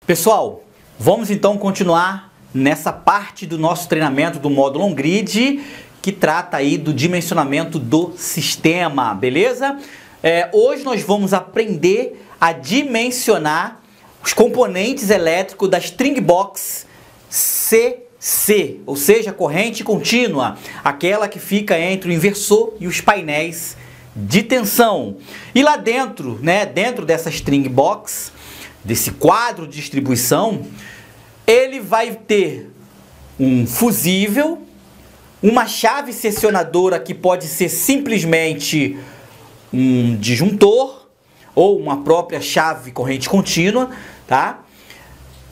Pessoal, vamos então continuar nessa parte do nosso treinamento do módulo On-Grid, que trata aí do dimensionamento do sistema, beleza? Hoje nós vamos aprender a dimensionar os componentes elétricos da String Box CC, ou seja, corrente contínua, aquela que fica entre o inversor e os painéis de tensão. E lá dentro, dentro dessa String Box, desse quadro de distribuição, ele vai ter um fusível, uma chave seccionadora que pode ser simplesmente um disjuntor ou uma própria chave corrente contínua, tá?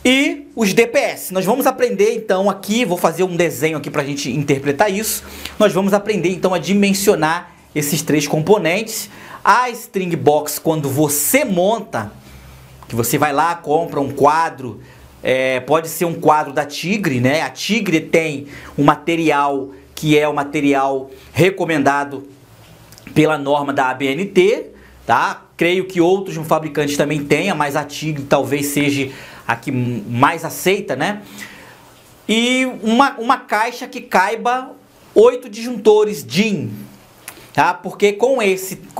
E os DPS. Nós vamos aprender então aqui, vou fazer um desenho aqui para a gente interpretar isso. Nós vamos aprender então a dimensionar esses três componentes. A String Box, quando você monta, que você vai lá, compra um quadro, pode ser um quadro da Tigre, né? A Tigre tem um material que é o material recomendado pela norma da ABNT, tá? Creio que outros fabricantes também tenham, mas a Tigre talvez seja a que mais aceita, né? E uma caixa que caiba 8 disjuntores DIN, tá? Porque com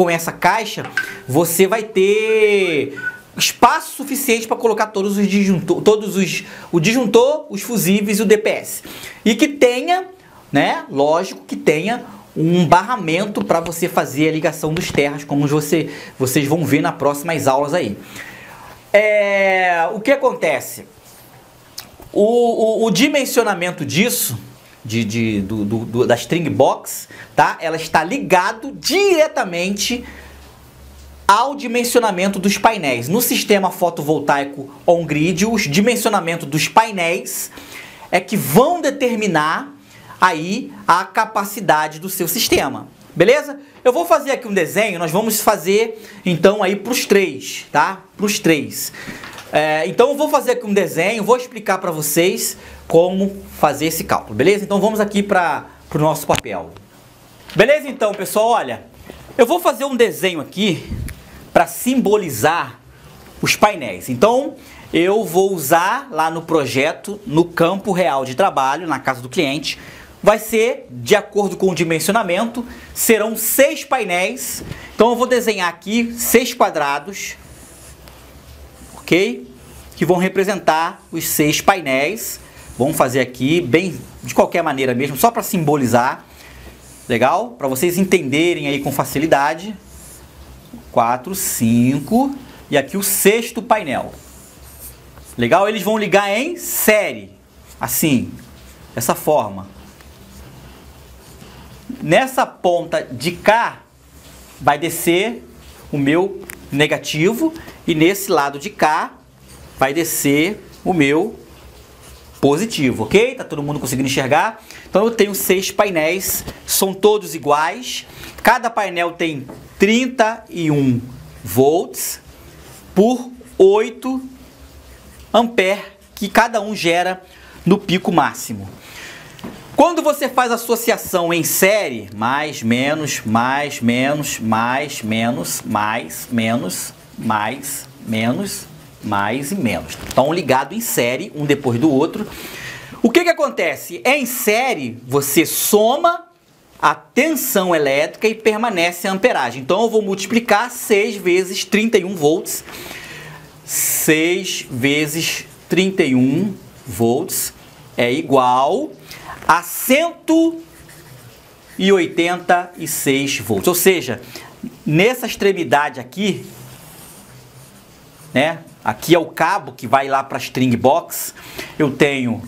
essa caixa você vai ter espaço suficiente para colocar todos os disjuntores, o disjuntor, os fusíveis e o DPS. E que tenha, né, lógico que tenha um barramento para você fazer a ligação dos terras, como vocês vão ver nas próximas aulas aí. O que acontece? O dimensionamento disso, da String Box, tá? Ela está ligado diretamente ao dimensionamento dos painéis. No sistema fotovoltaico on-grid, os dimensionamentos dos painéis é que vão determinar aí a capacidade do seu sistema, beleza? Eu vou fazer aqui um desenho, nós vamos fazer então aí para os três, tá? Para os três. Então eu vou fazer aqui um desenho, vou explicar para vocês como fazer esse cálculo, beleza? Então vamos aqui para o nosso papel. Beleza então, pessoal, olha, eu vou fazer um desenho aqui para simbolizar os painéis. Então, eu vou usar lá no projeto, no campo real de trabalho, na casa do cliente, vai ser, de acordo com o dimensionamento, serão 6 painéis. Então, eu vou desenhar aqui 6 quadrados, ok? Que vão representar os 6 painéis. Vamos fazer aqui, bem de qualquer maneira mesmo, só para simbolizar. Legal? Para vocês entenderem aí com facilidade. 4, 5 e aqui o 6º painel. Legal? Eles vão ligar em série, assim, dessa forma. Nessa ponta de cá vai descer o meu negativo e nesse lado de cá vai descer o meu positivo, ok? Tá todo mundo conseguindo enxergar? Então eu tenho 6 painéis, são todos iguais. Cada painel tem 31 volts por 8 amperes que cada um gera no pico máximo. Quando você faz associação em série, mais, menos, mais, menos, mais, menos, mais, menos, mais, menos, mais e menos. Estão ligados em série, um depois do outro. O que acontece? Em série, você soma a tensão elétrica e permanece a amperagem. Então eu vou multiplicar 6 vezes 31 volts. 6 vezes 31 volts é igual a 186 volts. Ou seja, nessa extremidade aqui, né? Aqui é o cabo que vai lá para a String Box. Eu tenho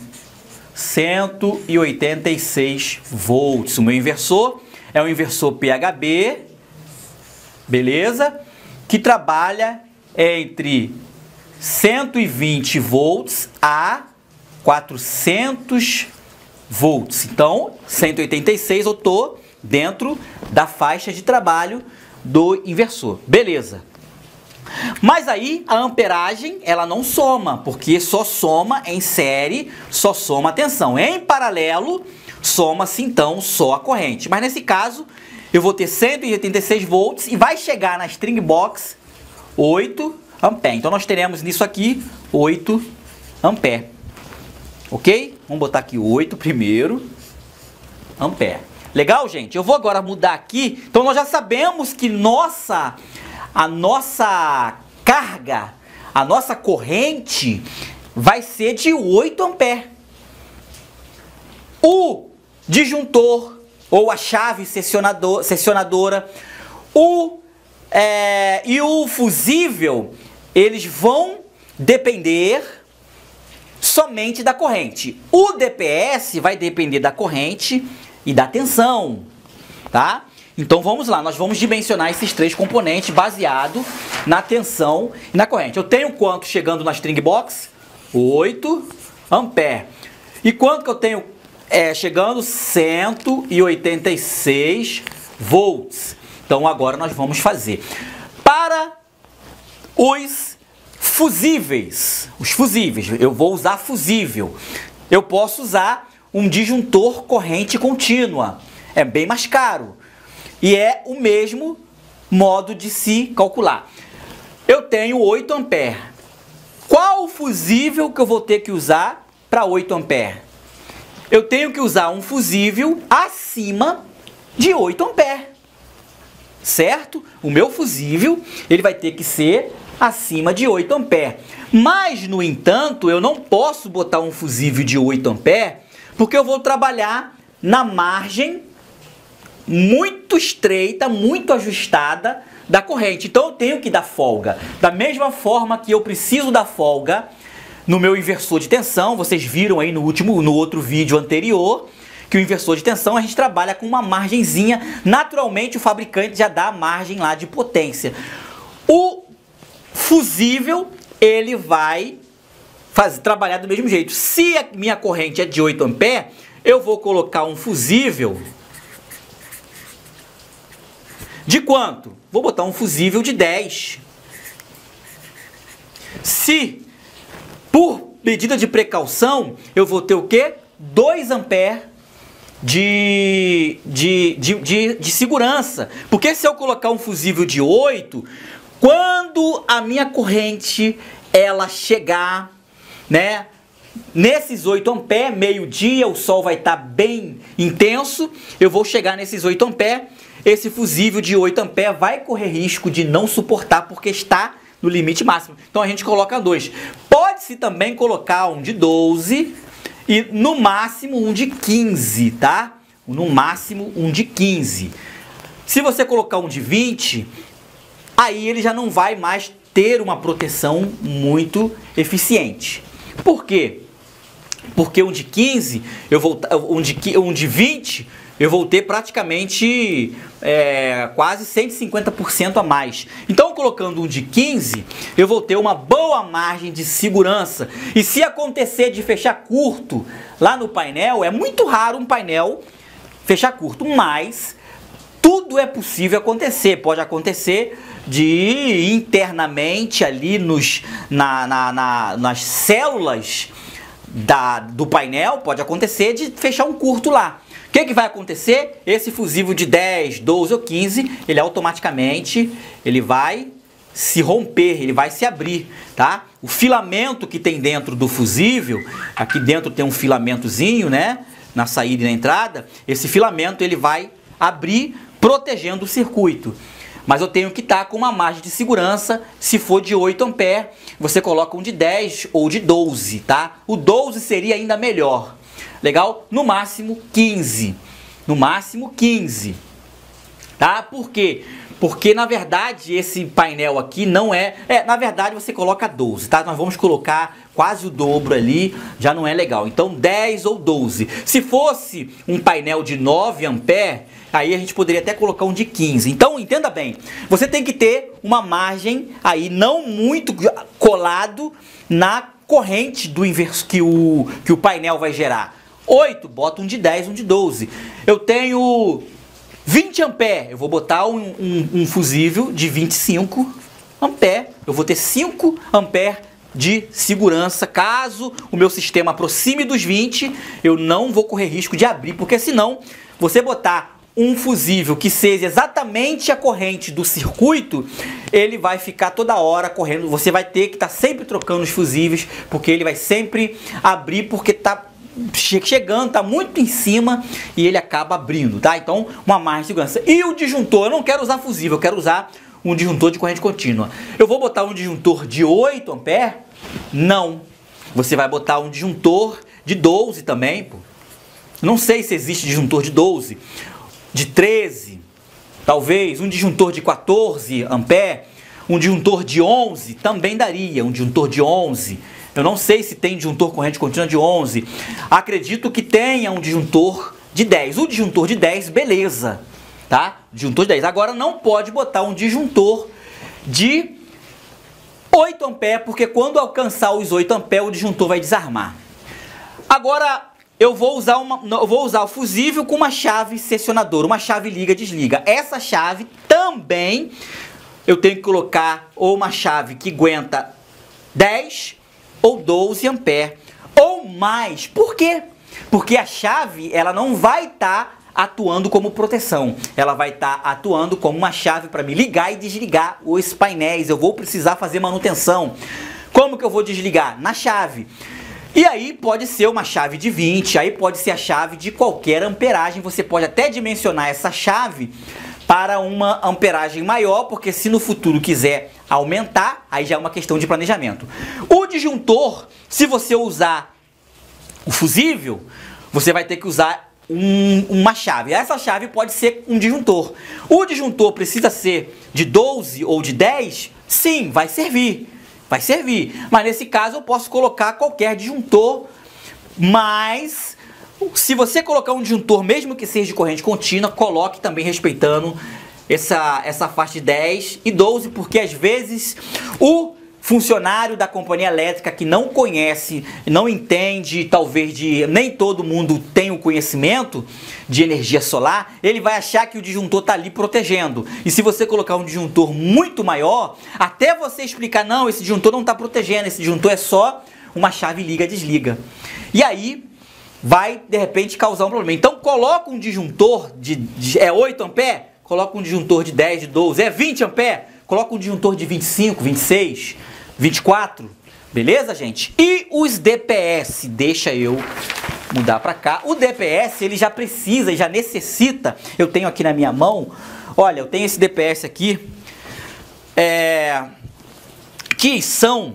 186 volts. O meu inversor é um inversor PHB, beleza? Que trabalha entre 120 volts a 400 volts. Então, 186 eu estou dentro da faixa de trabalho do inversor. Beleza. Mas aí a amperagem ela não soma, porque só soma em série, só soma a tensão. Em paralelo, soma-se então só a corrente. Mas nesse caso, eu vou ter 186 volts e vai chegar na String Box 8 ampere. Então nós teremos nisso aqui 8 ampere. Ok? Vamos botar aqui 8 primeiro ampere. Legal, gente? Eu vou agora mudar aqui. Então nós já sabemos que a nossa carga, a nossa corrente vai ser de 8 ampere. O disjuntor ou a chave seccionadora e o fusível, eles vão depender somente da corrente. O DPS vai depender da corrente e da tensão, tá? Então vamos lá, nós vamos dimensionar esses três componentes baseado na tensão e na corrente. Eu tenho quanto chegando na string box? 8 ampere. E quanto que eu tenho chegando? 186 volts. Então agora nós vamos fazer. Para os fusíveis, eu vou usar fusível. Eu posso usar um disjuntor corrente contínua. É bem mais caro. E é o mesmo modo de se calcular. Eu tenho 8 ampere. Qual o fusível que eu vou ter que usar para 8 ampere? Eu tenho que usar um fusível acima de 8 ampere. Certo? O meu fusível, ele vai ter que ser acima de 8 ampere. Mas, no entanto, eu não posso botar um fusível de 8 ampere, porque eu vou trabalhar na margem muito estreita, muito ajustada da corrente. Então eu tenho que dar folga. Da mesma forma que eu preciso dar folga no meu inversor de tensão, vocês viram aí no outro vídeo anterior, que o inversor de tensão a gente trabalha com uma margenzinha. Naturalmente o fabricante já dá a margem lá de potência. O fusível, ele vai trabalhar do mesmo jeito. Se a minha corrente é de 8 ampere, eu vou colocar um fusível de quanto? Vou botar um fusível de 10. Se, por medida de precaução, eu vou ter o quê? 2 ampere de segurança. Porque se eu colocar um fusível de 8, quando a minha corrente ela chegar, né, nesses 8 ampere, meio-dia, o sol vai estar bem intenso, eu vou chegar nesses 8 ampere, esse fusível de 8 ampere vai correr risco de não suportar porque está no limite máximo. Então a gente coloca 2. Pode-se também colocar um de 12 e no máximo um de 15, tá? No máximo um de 15. Se você colocar um de 20, aí ele já não vai mais ter uma proteção muito eficiente. Por quê? Porque um de 15, um de 20, eu vou ter praticamente quase 150% a mais. Então, colocando um de 15, eu vou ter uma boa margem de segurança. E se acontecer de fechar curto lá no painel, é muito raro um painel fechar curto, mas tudo é possível acontecer. Pode acontecer de internamente ali nas células do painel, pode acontecer de fechar um curto lá. O que vai acontecer? Esse fusível de 10, 12 ou 15, ele automaticamente vai se romper, ele vai se abrir, tá? O filamento que tem dentro do fusível, aqui dentro tem um filamentozinho, né? Na saída e na entrada, esse filamento ele vai abrir, protegendo o circuito. Mas eu tenho que estar com uma margem de segurança. Se for de 8 ampere, você coloca um de 10 ou de 12, tá? O 12 seria ainda melhor. Legal? No máximo 15. No máximo 15. Tá? Por quê? Porque, na verdade, esse painel aqui não na verdade, você coloca 12, tá? Nós vamos colocar quase o dobro ali, já não é legal. Então, 10 ou 12. Se fosse um painel de 9 ampere, aí a gente poderia até colocar um de 15. Então, entenda bem, você tem que ter uma margem aí não muito colado na corrente do inverso que o painel vai gerar. 8, bota um de 10, um de 12. Eu tenho 20 ampere, eu vou botar um fusível de 25 ampere. Eu vou ter 5 ampere de segurança. Caso o meu sistema aproxime dos 20, eu não vou correr risco de abrir, porque senão você botar um fusível que seja exatamente a corrente do circuito, ele vai ficar toda hora correndo. Você vai ter que estar sempre trocando os fusíveis, porque ele vai sempre abrir, porque está chegando, está muito em cima e ele acaba abrindo, tá? Então, uma margem de segurança. E o disjuntor, eu não quero usar fusível, eu quero usar um disjuntor de corrente contínua. Eu vou botar um disjuntor de 8 amperes? Não. Você vai botar um disjuntor de 12 também, pô. Não sei se existe disjuntor de 12. De 13, talvez, um disjuntor de 14 amperes, um disjuntor de 11 também daria, um disjuntor de 11. Eu não sei se tem disjuntor corrente contínua de 11. Acredito que tenha um disjuntor de 10. O disjuntor de 10, beleza, tá? Disjuntor de 10. Agora não pode botar um disjuntor de 8 amperes, porque quando alcançar os 8 amperes, o disjuntor vai desarmar. Agora, eu vou usar o fusível com uma chave seccionadora, uma chave liga-desliga. Essa chave também eu tenho que colocar ou uma chave que aguenta 10 ou 12 amperes ou mais. Por quê? Porque a chave ela não vai estar atuando como proteção. Ela vai estar atuando como uma chave para me ligar e desligar os painéis. Eu vou precisar fazer manutenção. Como que eu vou desligar? Na chave. E aí pode ser uma chave de 20, aí pode ser a chave de qualquer amperagem. Você pode até dimensionar essa chave para uma amperagem maior, porque se no futuro quiser aumentar, aí já é uma questão de planejamento. O disjuntor, se você usar o fusível, você vai ter que usar uma chave. Essa chave pode ser um disjuntor. O disjuntor precisa ser de 12 ou de 10? Sim, vai servir. Vai servir, mas nesse caso eu posso colocar qualquer disjuntor, mas se você colocar um disjuntor, mesmo que seja de corrente contínua, coloque também respeitando essa faixa de 10 e 12, porque às vezes o funcionário da companhia elétrica que não conhece, não entende, talvez nem todo mundo tem o conhecimento de energia solar, ele vai achar que o disjuntor está ali protegendo. E se você colocar um disjuntor muito maior, até você explicar, não, esse disjuntor não está protegendo, esse disjuntor é só uma chave liga-desliga. E aí vai, de repente, causar um problema. Então, coloca um disjuntor de 8 amperes, coloca um disjuntor de 10, de 12, 20 amperes, coloca um disjuntor de 25, 26, 24, beleza, gente? E os DPS, deixa eu mudar para cá. O DPS, ele já precisa, já necessita, eu tenho aqui na minha mão, olha, eu tenho esse DPS aqui, que são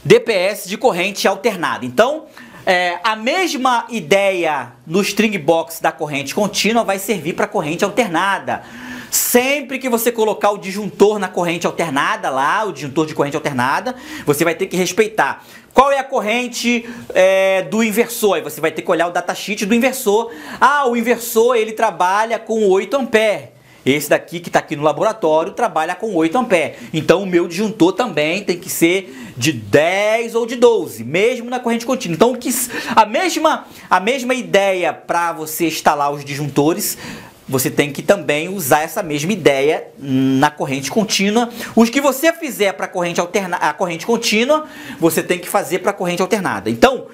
DPS de corrente alternada. Então, a mesma ideia no string box da corrente contínua vai servir para corrente alternada. Sempre que você colocar o disjuntor na corrente alternada, lá, o disjuntor de corrente alternada, você vai ter que respeitar. Qual é a corrente do inversor? Aí você vai ter que olhar o datasheet do inversor. Ah, o inversor ele trabalha com 8 amperes. Esse daqui que está aqui no laboratório trabalha com 8 amperes. Então o meu disjuntor também tem que ser de 10 ou de 12, mesmo na corrente contínua. Então a mesma ideia para você instalar os disjuntores, você tem que também usar essa mesma ideia na corrente contínua. Os que você fizer para a corrente contínua, você tem que fazer para a corrente alternada. Então,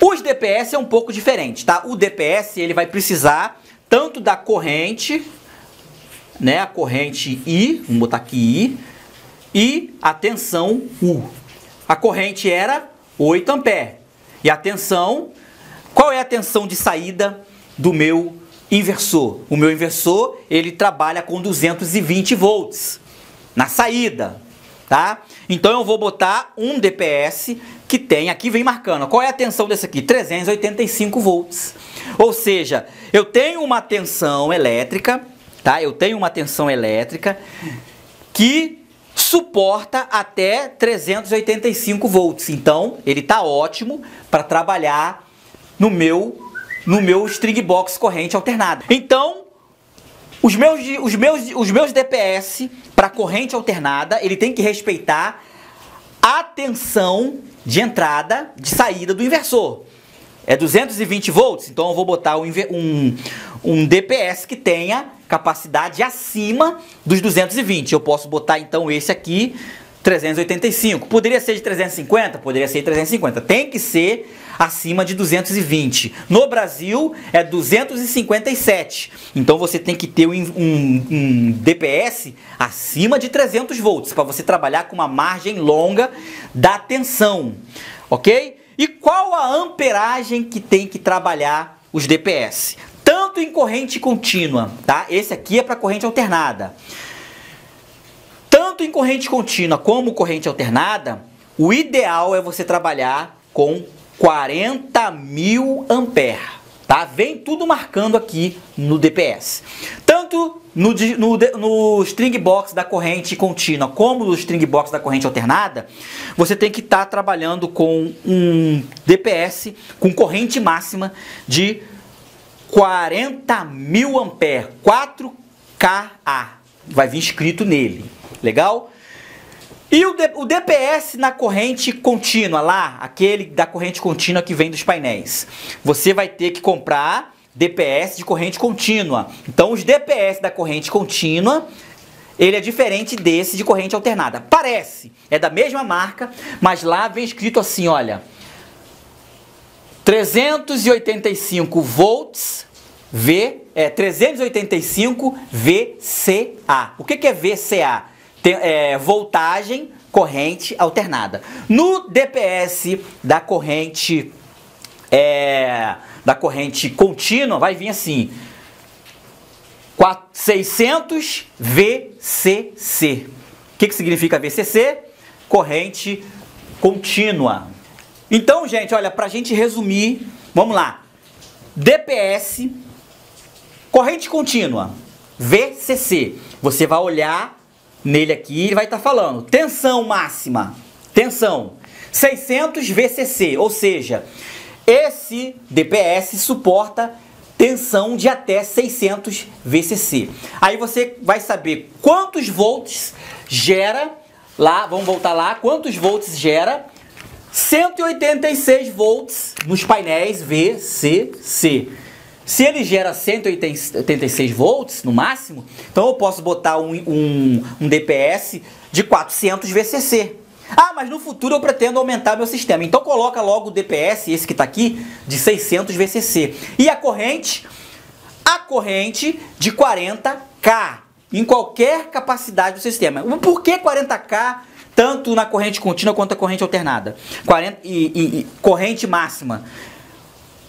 os DPS é um pouco diferente, tá? O DPS ele vai precisar tanto da corrente, né? A corrente I, vamos botar aqui I, e a tensão U. A corrente era 8 amperes. E a tensão, qual é a tensão de saída do meu inversor? O meu inversor, ele trabalha com 220 volts na saída, tá? Então eu vou botar um DPS que tem, aqui vem marcando, qual é a tensão desse aqui? 385 volts. Ou seja, eu tenho uma tensão elétrica, tá? Eu tenho uma tensão elétrica que suporta até 385 volts. Então, ele tá ótimo para trabalhar no meu string box corrente alternada. Então, os meus DPS para corrente alternada, ele tem que respeitar a tensão de entrada, de saída do inversor. É 220 volts, então eu vou botar um DPS que tenha capacidade acima dos 220. Eu posso botar então esse aqui, 385. Poderia ser de 350? Poderia ser de 350. Tem que ser acima de 220. No Brasil é 257. Então você tem que ter um DPS acima de 300 volts para você trabalhar com uma margem longa da tensão, ok? E qual a amperagem que tem que trabalhar os DPS? Tanto em corrente contínua, tá? Esse aqui é para corrente alternada. Tanto em corrente contínua como corrente alternada, o ideal é você trabalhar com 40.000 amperes, tá? Vem tudo marcando aqui no DPS. Tanto no string box da corrente contínua como no string box da corrente alternada, você tem que estar trabalhando com um DPS com corrente máxima de 40.000 amperes, 4kA, vai vir escrito nele, legal? E o DPS na corrente contínua lá, aquele da corrente contínua que vem dos painéis, você vai ter que comprar DPS de corrente contínua. Então os DPS da corrente contínua, ele é diferente desse de corrente alternada. Parece, é da mesma marca, mas lá vem escrito assim, olha, 385 volts 385 VCA. O que é VCA? Voltagem corrente alternada. No DPS da corrente contínua vai vir assim, 600 VCC. O que significa VCC? Corrente contínua. Então, gente, olha, para a gente resumir, vamos lá. DPS, corrente contínua, VCC. Você vai olhar nele aqui e vai estar falando tensão máxima, tensão 600 VCC, ou seja, esse DPS suporta tensão de até 600 VCC. Aí você vai saber quantos volts gera lá, vamos voltar lá, quantos volts gera 186 volts nos painéis VCC. Se ele gera 186 volts no máximo, então eu posso botar um DPS de 400 VCC. Ah, mas no futuro eu pretendo aumentar meu sistema. Então coloca logo o DPS, esse que está aqui, de 600 VCC. E a corrente? A corrente de 40K, em qualquer capacidade do sistema. Por que 40K? Tanto na corrente contínua quanto na corrente alternada. Corrente máxima.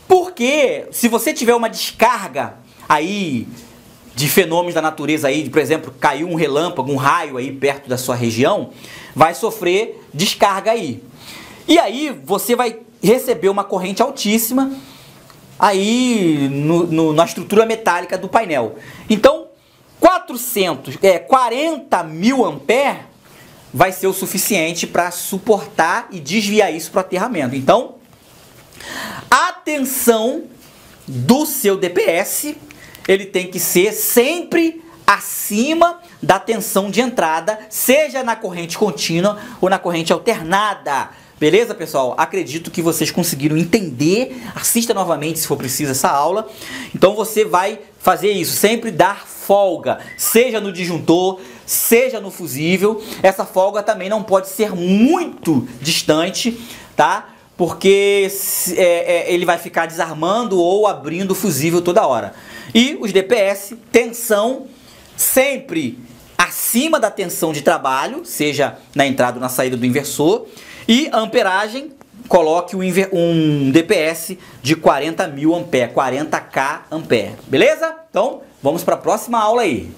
Porque se você tiver uma descarga aí de fenômenos da natureza aí, por exemplo, caiu um relâmpago, um raio aí perto da sua região, vai sofrer descarga aí. E aí você vai receber uma corrente altíssima aí na estrutura metálica do painel. Então, 40.000 amperes vai ser o suficiente para suportar e desviar isso para o aterramento. Então, a tensão do seu DPS, ele tem que ser sempre acima da tensão de entrada, seja na corrente contínua ou na corrente alternada. Beleza, pessoal? Acredito que vocês conseguiram entender. Assista novamente se for preciso essa aula. Então você vai fazer isso, sempre dar folga, seja no disjuntor, seja no fusível. Essa folga também não pode ser muito distante, tá? Porque ele vai ficar desarmando ou abrindo o fusível toda hora. E os DPS, tensão sempre acima da tensão de trabalho, seja na entrada ou na saída do inversor. E amperagem, coloque um DPS de 40.000 amperes, 40K ampere. Beleza? Então, vamos para a próxima aula aí.